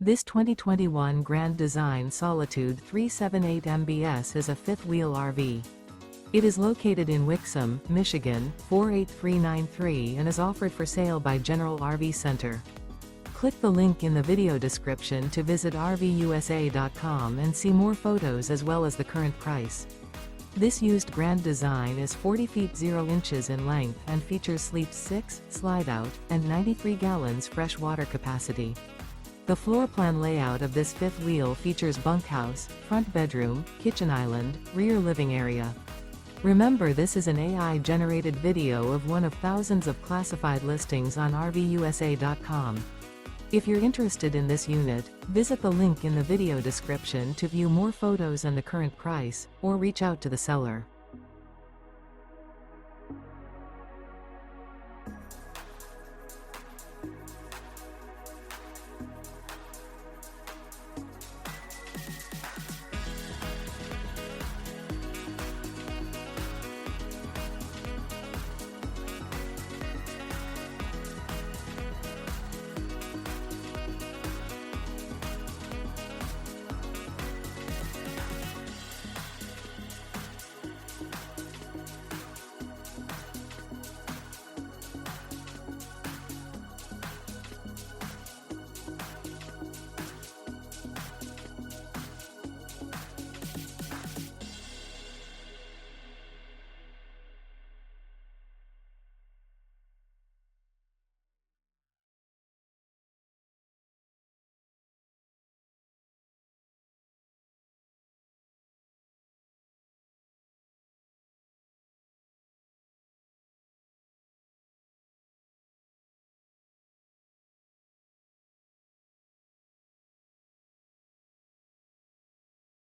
This 2021 Grand Design Solitude 378 MBS is a fifth-wheel RV. It is located in Wixom, Michigan, 48393 and is offered for sale by General RV Center. Click the link in the video description to visit RVUSA.com and see more photos as well as the current price. This used Grand Design is 40 feet 0 inches in length and features sleep 6, slide-out, and 93 gallons fresh water capacity. The floor plan layout of this fifth wheel features bunkhouse, front bedroom, kitchen island, rear living area. Remember, this is an AI-generated video of one of thousands of classified listings on RVUSA.com. If you're interested in this unit, visit the link in the video description to view more photos and the current price, or reach out to the seller.